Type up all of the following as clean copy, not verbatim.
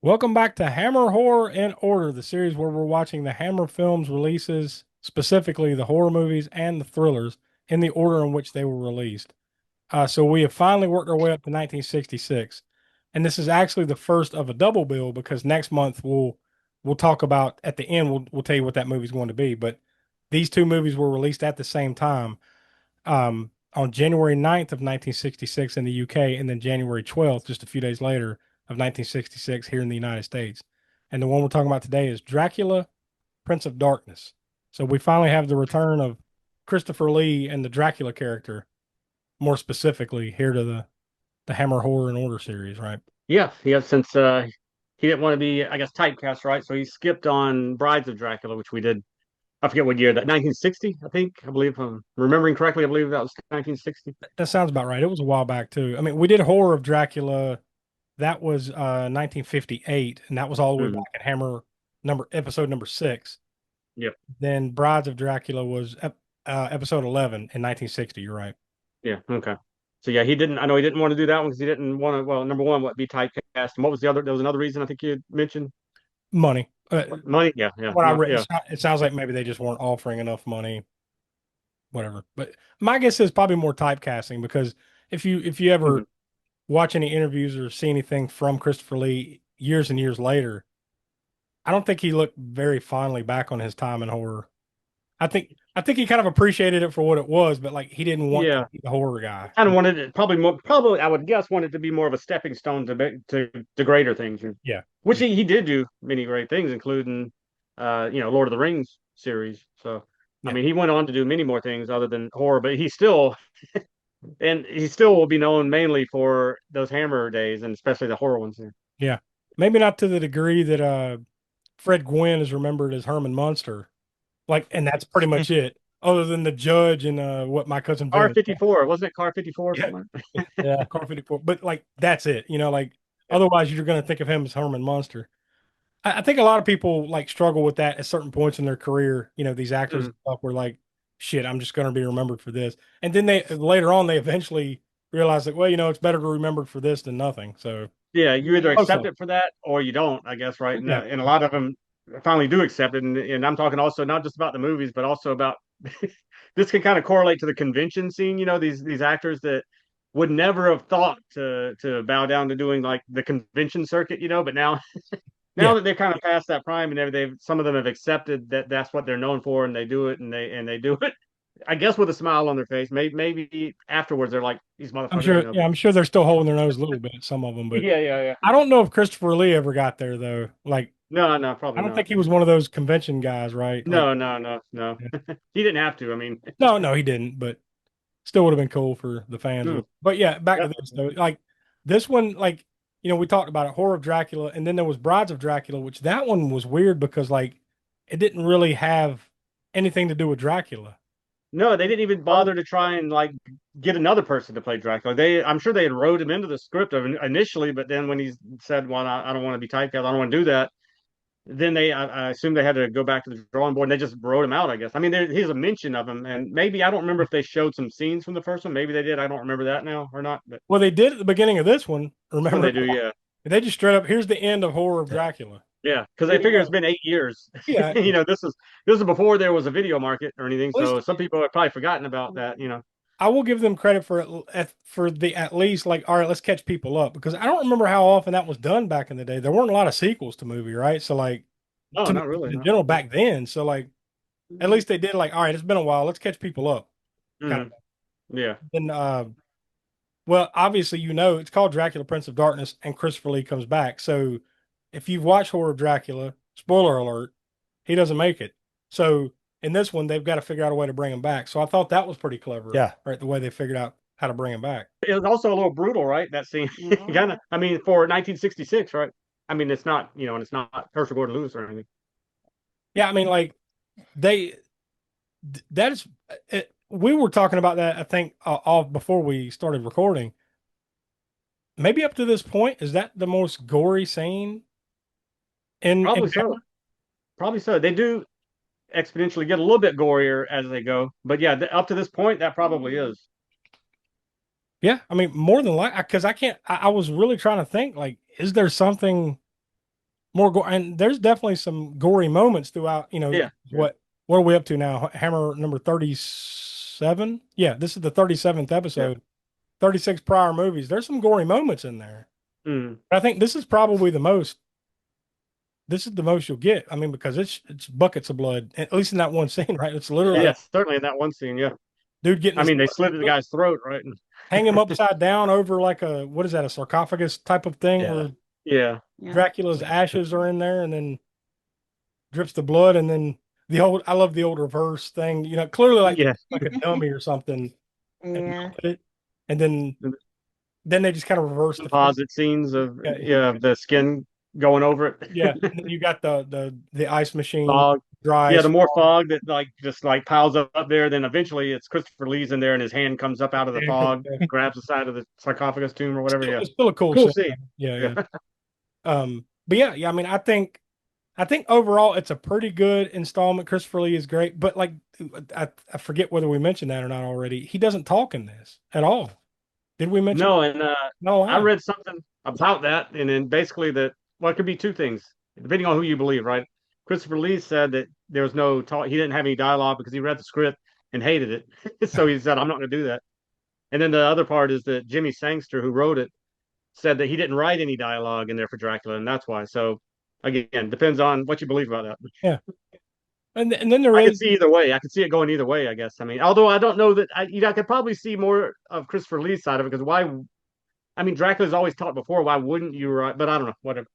Welcome back to Hammer Horror in Order, the series where we're watching the Hammer Films releases, specifically the horror movies and the thrillers, in the order in which they were released. So we have finally worked our way up to 1966, and this is actually the first of a double bill because next month we'll talk about at the end we'll tell you what that movie's going to be. But these two movies were released at the same time, on January 9th of 1966 in the UK, and then January 12th, just a few days later, of 1966 here in the United States. And the one we're talking about today is Dracula, Prince of Darkness. So we finally have the return of Christopher Lee and the Dracula character, more specifically here to the Hammer Horror and Order series, right? Yeah, since he didn't want to be, I guess, typecast, right? So he skipped on Brides of Dracula, which we did. I forget what year that 1960, I think. I believe if I'm remembering correctly, I believe that was 1960. That sounds about right. It was a while back too. I mean, we did Horror of Dracula. That was 1958, and that was all the way Hmm. back at Hammer episode number 6. Yep. Then Brides of Dracula was episode 11 in 1960. You're right. Yeah. Okay. So yeah, he didn't. I know he didn't want to do that one because he didn't want to. Well, number one, what be typecast, and what was the other? There was another reason I think you had mentioned. Money. What, money. Yeah. Yeah. What I read, Yeah. it sounds like maybe they just weren't offering enough money, whatever. But my guess is probably more typecasting because if you Hmm. ever watch any interviews or see anything from Christopher Lee years and years later, I don't think he looked very fondly back on his time in horror. I think he kind of appreciated it for what it was, but like he didn't want to Yeah. be the horror guy. Kind of wanted it probably more. Probably I would guess wanted to be more of a stepping stone to greater things. Yeah. Which Yeah. he did do many great things, including Lord of the Rings series. So I Yeah. mean, he went on to do many more things other than horror, but he still will be known mainly for those Hammer days and especially the horror ones. Yeah. Maybe not to the degree that Fred Gwynn is remembered as Herman Munster. Like, and that's pretty much it. Other than the judge and what my cousin Car Vinny. 54, wasn't it Car 54 or Yeah. something? Yeah, Car 54. But like that's it. Like otherwise you're gonna think of him as Herman Munster. I think a lot of people like struggle with that at certain points in their career. These actors and Mhm. stuff were like, shit, I'm just gonna be remembered for this. And then they later on they eventually realize that, well, it's better to be remembered for this than nothing. So Yeah, you either most accept of it for that or you don't, I guess, right? them. Yeah. And a lot of them finally do accept it. And I'm talking also not just about the movies, but also about this can kind of correlate to the convention scene. These actors that would never have thought to bow down to doing like the convention circuit, but now Yeah. that they've kind of passed that prime and they've some of them have accepted that that's what they're known for and they do it and they do it. I guess with a smile on their face. Maybe afterwards they're like these I'm motherfuckers, sure, yeah, I'm sure they're still holding their nose a little bit, some of them, but Yeah, yeah, yeah. I don't know if Christopher Lee ever got there though. Like, No, no, I probably don't not. think he was one of those convention guys, right? Like, No, no, no, no. yeah. He didn't have to. I mean, No, no, he didn't, but still would have been cool for the fans. mm, But yeah, back to this definitely. though. Like this one, like, we talked about it, Horror of Dracula, and then there was Brides of Dracula, which that one was weird because like it didn't really have anything to do with Dracula. No, they didn't even bother to try and like get another person to play Dracula. I'm sure they had wrote him into the script initially, but then when he said, "Well, I don't want to be typecast. I don't want to do that," then I assume they had to go back to the drawing board and they just wrote him out, I guess. I mean, here's a mention of him, and maybe I don't remember if they showed some scenes from the first one. Maybe they did. I don't remember that now or not. But Well, they did at the beginning of this one. oh, Remember, they do, yeah, they just straight up, here's the end of Horror of Dracula. yeah, because I Here you figure it's go. been 8 years. Yeah, This is before there was a video market or anything, at least so some people have probably forgotten about that. I will give them credit for the at least like, all right, let's catch people up because I don't remember how often that was done back in the day. There weren't a lot of sequels to movie, right? So like No, to not movies really, in no. general back then. So like at least they did like, all right, it's been a while, let's catch people up. Kind of. Hmm. Yeah. Then well, obviously it's called Dracula Prince of Darkness and Christopher Lee comes back. So if you've watched Horror of Dracula, spoiler alert, he doesn't make it. So in this one they've got to figure out a way to bring him back. So I thought that was pretty clever, Yeah. right? The way they figured out how to bring him back. It was also a little brutal, right? That scene, Mhm. kind of. I mean, for 1966, right? I mean, it's not, and it's not Herschel Gordon Lewis or anything. Yeah, I mean, like they that is we were talking about that I think all before we started recording. Maybe up to this point, is that the most gory scene in Probably so. Probably so. They do exponentially get a little bit gorier as they go, but yeah, up to this point, that probably is. Yeah, I mean, more than like, because I can't. I was really trying to think, like, is there something more gore? And there's definitely some gory moments throughout. Yeah. What are we up to now? Hammer number 37. Yeah, this is the 37th episode. 36 prior movies. There's some gory moments in there. Mm. I think this is probably the most. This is the most you'll get. I mean, because it's buckets of blood, at least in that one scene, right? It's literally Yes, certainly in that one scene. Yeah. dude getting. I mean, they slit the guy's throat, right? hang him upside down over like a what is that, a sarcophagus type of thing Yeah. where Yeah. Yeah. Dracula's ashes are in there and then drips the blood and then the old I love the old reverse thing, clearly Yeah. like a dummy or something and Yeah. melted it and then they just kind of reverse the Composite scenes of Yeah. the skin going over it. yeah, and then you got the ice machine Fog. dries. Yeah, the more fog that just piles up there, then eventually it's Christopher Lee's in there and his hand comes up out of the fog, grabs the side of the sarcophagus tomb or whatever. Yeah. It's still a cool Cool scene. scene. Yeah. But yeah, I mean, I think overall it's a pretty good installment. Christopher Lee is great, but like I forget whether we mentioned that or not already. He doesn't talk in this at all. Did we mention? No, and No, I read something about that, and then basically it could be two things, depending on who you believe, right? Christopher Lee said that there was no talk, he didn't have any dialogue because he read the script and hated it. So he said, I'm not going to do that. And then the other part is that Jimmy Sangster, who wrote it, said that he didn't write any dialogue in there for Dracula, and that's why. So again, depends on what you believe about that. Yeah, and then there I could is see either way. I could see it going either way, I guess. I mean, although I don't know that I could probably see more of Christopher Lee's side of it because why? I mean, Dracula's always talked before. Why wouldn't you write? But I don't know. Whatever.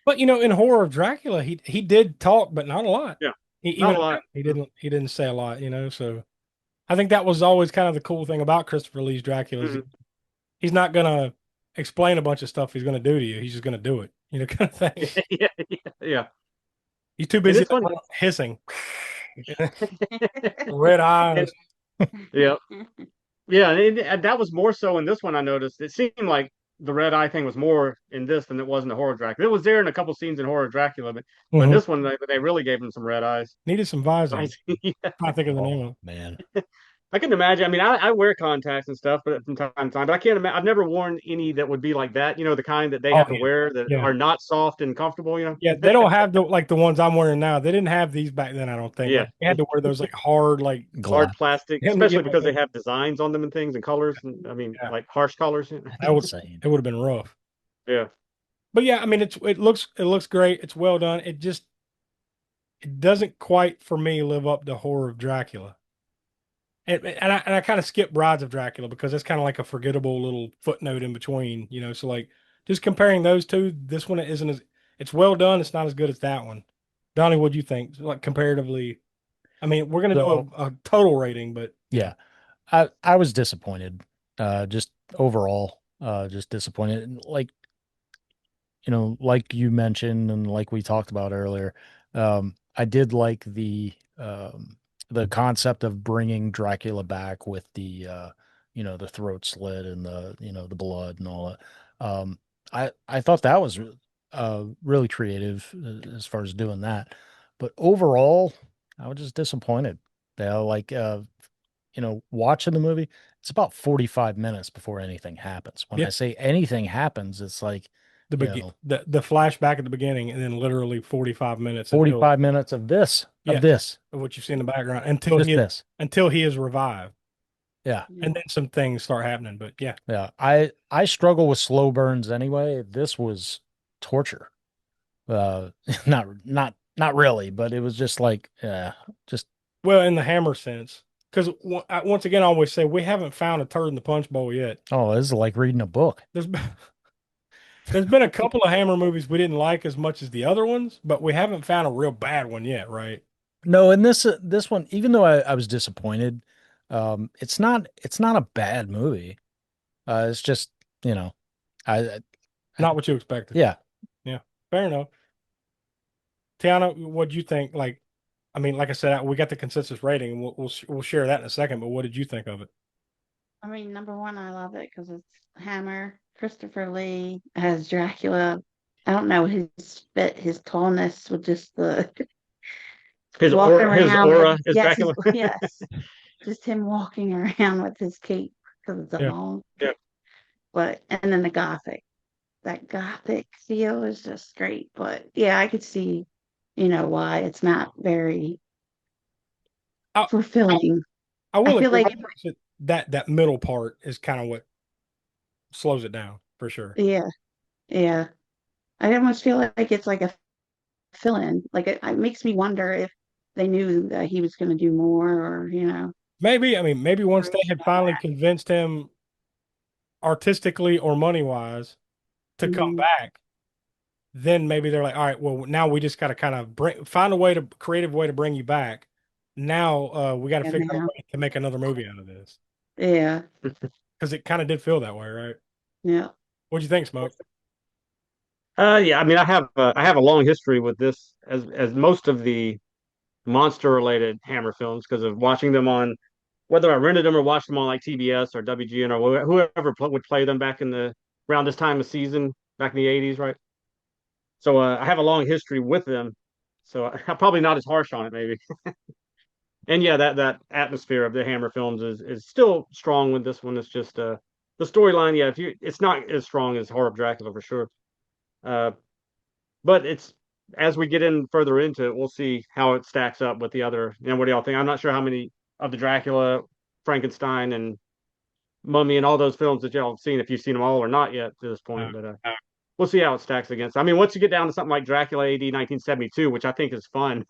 but in Horror of Dracula, he did talk, but not a lot. Yeah, Even not a lot. he didn't say a lot. So I think that was always kind of the cool thing about Christopher Lee's Dracula. Is Mhm. he's not gonna explain a bunch of stuff he's gonna do to you. He's just gonna do it. Kind of thing. Yeah, yeah. He's too busy it's funny. hissing. Red eyes. Yeah, yeah. And that was more so in this one. I noticed it seemed like the red eye thing was more in this than it was in the Horror Dracula. It was there in a couple scenes in Horror Dracula, but Mhm. this one they really gave him some red eyes. Needed some visor. Yeah. I think of the name of Oh, man. I can imagine. I mean, I wear contacts and stuff, but from time to time. But I can't imagine. I've never worn any that would be like that. The kind that they have to yeah. wear that Yeah. are not soft and comfortable. Yeah, they don't have the ones I'm wearing now. They didn't have these back then, I don't think. Yeah. Like, they had to wear those like hard, like Hard plastic, Yeah, especially yeah. because they have designs on them and things and colors. And, I mean, Yeah. like harsh colors. that would Insane. it would have been rough. Yeah. But yeah, I mean it looks great. It's well done. It doesn't quite for me live up to Horror of Dracula. And I kind of skip Brides of Dracula because it's kind of like a forgettable little footnote in between, So like just comparing those two, this one isn't as it's well done. It's not as good as that one. Donnie, what do you think? Like comparatively, I mean, we're gonna do a total rating, but Yeah. I was disappointed. Just overall, just disappointed. And like you mentioned and like we talked about earlier, I did like the concept of bringing Dracula back with the throat slit and the blood and all that. I thought that was really creative as far as doing that. But overall, I was just disappointed. Watching the movie, it's about 45 minutes before anything happens. When Yeah. I say anything happens, it's like the flashback at the beginning, and then literally 45 minutes. 45 minutes of this, of what you see in the background this. until he is revived, Yeah. and then some things start happening. But yeah, Yeah. I struggle with slow burns anyway. This was torture. Not really, but it was just like, just well, in the Hammer sense, because once again, I always say we haven't found a turd in the punch bowl yet. oh, this is like reading a book. There's been a couple of Hammer movies we didn't like as much as the other ones, but we haven't found a real bad one yet, right? No, and this one, even though I was disappointed, it's not a bad movie. It's just, you know, I Not what you expected. yeah. Yeah, fair enough. Tiana, what'd you think? Like, I mean, like I said, we got the consensus rating, and we'll share that in a second. But what did you think of it? I mean, number one, I love it because it's Hammer, Christopher Lee as Dracula. I don't know his fit, his tallness with just the walking His around with, aura is yes, Dracula. yes, just him walking around with his cape because it's a Yeah. long. Yeah. But and then the gothic, that gothic feel is just great. But yeah, I could see, why it's not very I, fulfilling. I I will feel agree like, that middle part is kind of what slows it down for sure. yeah, yeah. I almost feel like it's like a fill-in. Like it makes me wonder if they knew that he was going to do more, or Maybe, I mean, maybe once they variation had of finally that. convinced him artistically or money wise to come Hmm. back, then maybe they're like, all right, well, now we just got to kind of find a way to creative way to bring you back. Now we got to And figure out a now, way to make another movie out of this yeah, because it kind of did feel that way, right? yeah. What'd you think, Smoke? Yeah, I mean, I have a long history with this as most of the monster related Hammer films because of watching them on whether I rented them or watched them on like TBS or WGN or whoever would play them back in the around this time of season back in the 80s, right? So I have a long history with them. So I'm probably not as harsh on it, maybe. And yeah, that atmosphere of the Hammer films is still strong with this one. It's just the storyline. Yeah, if you it's not as strong as Horror of Dracula for sure. Uh, but it's as we get in further into it, we'll see how it stacks up with the other. What do y'all think? I'm not sure how many of the Dracula, Frankenstein, and Mummy and all those films that y'all have seen, if you've seen them all or not yet to this Uh, point. But we'll see how it stacks against. I mean, once you get down to something like Dracula AD 1972, which I think is fun,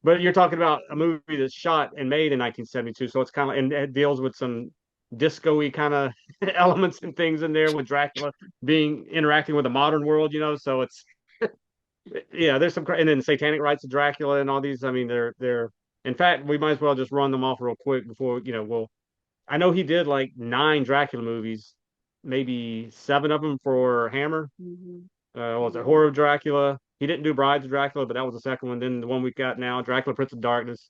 but you're talking about a movie that's shot and made in 1972, so it's kind of and it deals with some disco-y kind of elements and things in there with Dracula being interacting with the modern world, so it's yeah, there's some and then Satanic Rites of Dracula and all these. I mean, they're in fact, we might as well just run them off real quick before we'll I know he did like 9 Dracula movies, maybe 7 of them for Hammer. Hmm. Was it Horror of Dracula? He didn't do Brides of Dracula, but that was the second one. Then the one we got now, Dracula Prince of Darkness.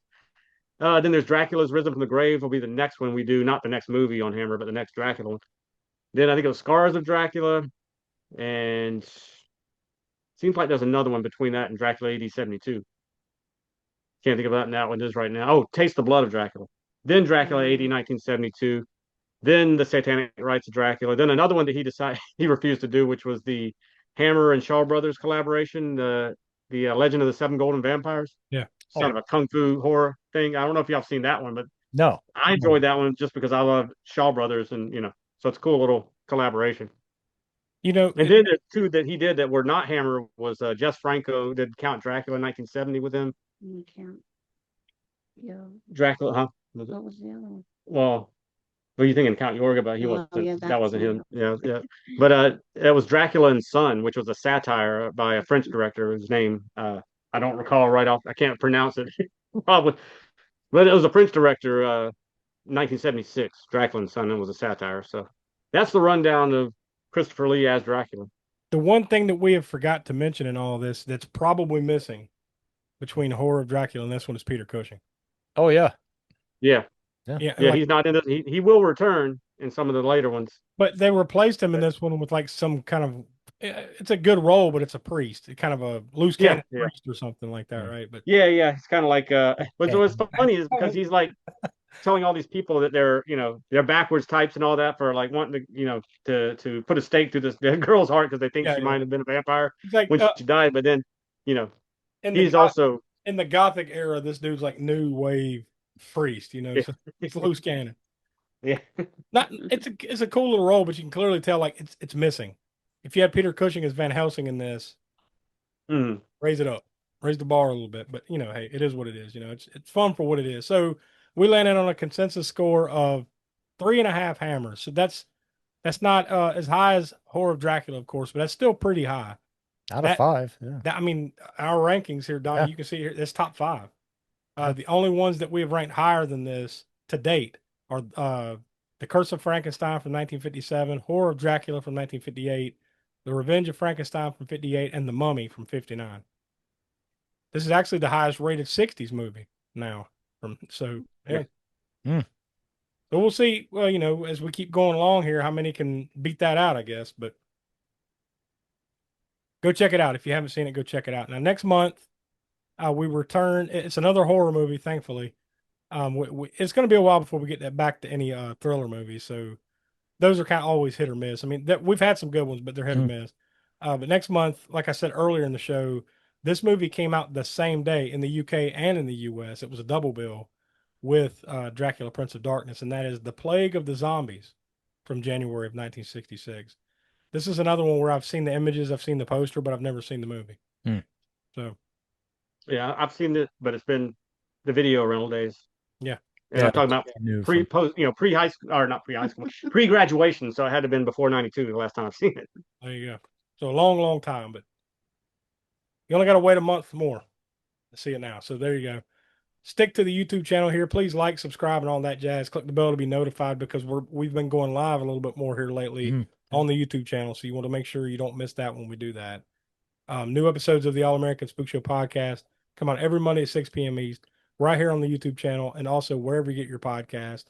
Then there's Dracula's Risen from the Grave will be the next one we do, not the next movie on Hammer, but the next Dracula one. Then I think it was Scars of Dracula, and seems like there's another one between that and Dracula AD 72. Can't think about that one just right now. Oh, Taste the Blood of Dracula. Then Dracula AD 1972. Then the Satanic Rites of Dracula. Then another one that he decided he refused to do, which was the Hammer and Shaw Brothers collaboration, the Legend of the Seven Golden Vampires. yeah. It's kind of a kung fu horror thing. I don't know if y'all have seen that one, but No. I enjoyed that one just because I love Shaw Brothers, and so it's a cool little collaboration. You know, And then the two that he did that were not Hammer was Jess Franco did Count Dracula in 1970 with him. You can't. Yeah. Dracula, huh? Was it? What was the other one? Well, what are you thinking, Count Yorga? But he Oh, wasn't. yeah, That that's wasn't not. him. Yeah, yeah. But it was Dracula and Son, which was a satire by a French director whose name I don't recall right off. I can't pronounce it probably, but it was a French director. 1976, Dracula and Son. It was a satire. So that's the rundown of Christopher Lee as Dracula. the one thing that we have forgot to mention in all this that's probably missing between Horror of Dracula and this one is Peter Cushing. Oh yeah. Yeah, Yeah. Yeah, yeah. like, He's not in it. He will return in some of the later ones. but they replaced him in this one with like some kind of. It's a good role, but it's a priest, kind of a loose Yeah, cannon yeah. priest or something like that, right? But Yeah, yeah. He's kind of like what's Okay. funny is because he's like telling all these people that they're backwards types and all that for like wanting to to put a stake through this girl's heart because they think yeah, she yeah. might have been a vampire He's like when she died, but then you know in the he's also in the Gothic era, this dude's like new wave priest, yeah, so he's loose cannon. yeah. Not it's a cool little role, but you can clearly tell like it's missing. If you had Peter Cushing as Van Helsing in this, Mm. raise it up, raise the bar a little bit. But hey, it is what it is. It's fun for what it is. So we landed on a consensus score of 3.5 hammers. So that's not as high as Horror of Dracula, of course, but that's still pretty high. Out of That 5. Yeah. I mean, our rankings here, Donnie, Yeah. you can see here, that's top 5. The only ones that we have ranked higher than this to date are The Curse of Frankenstein from 1957, Horror of Dracula from 1958, The Revenge of Frankenstein from 58, and The Mummy from 59. This is actually the highest rated 60s movie now. So we'll see. Well, as we keep going along here, how many can beat that out, I guess. But go check it out. If you haven't seen it, go check it out. Now, next month, we return. It's another horror movie, thankfully. It's going to be a while before we get that back to any thriller movies. So those are kind of always hit or miss. I mean, we've had some good ones, but they're hit or miss. But next month, like I said earlier in the show, this movie came out the same day in the UK and in the US. It was a double bill with Dracula, Prince of Darkness, and that is The Plague of the Zombies from January of 1966. This is another one where I've seen the images, I've seen the poster, but I've never seen the movie. So, yeah, I've seen it, but it's been the video rental days. Yeah. And I'm talking about pre-high school, or not pre-high school, pre-graduation. So it had to have been before 92 the last time I've seen it. There you go. So a long, long time, but you only got to wait a month more to see it now. So there you go. Stick to the YouTube channel here. Please like, subscribe, and all that jazz. Click the bell to be notified because we've been going live a little bit more here lately on the YouTube channel. So you want to make sure you don't miss that when we do that. New episodes of the All American Spook Show podcast come out every Monday at 6 p.m. East, right here on the YouTube channel, and also wherever you get your podcast.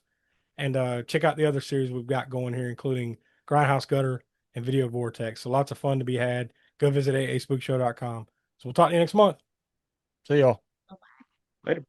And check out the other series we've got going here, including Grindhouse Gutter and Video Vortex. So lots of fun to be had. Go visit aaspookshow.com. So we'll talk to you next month. See y'all. Later.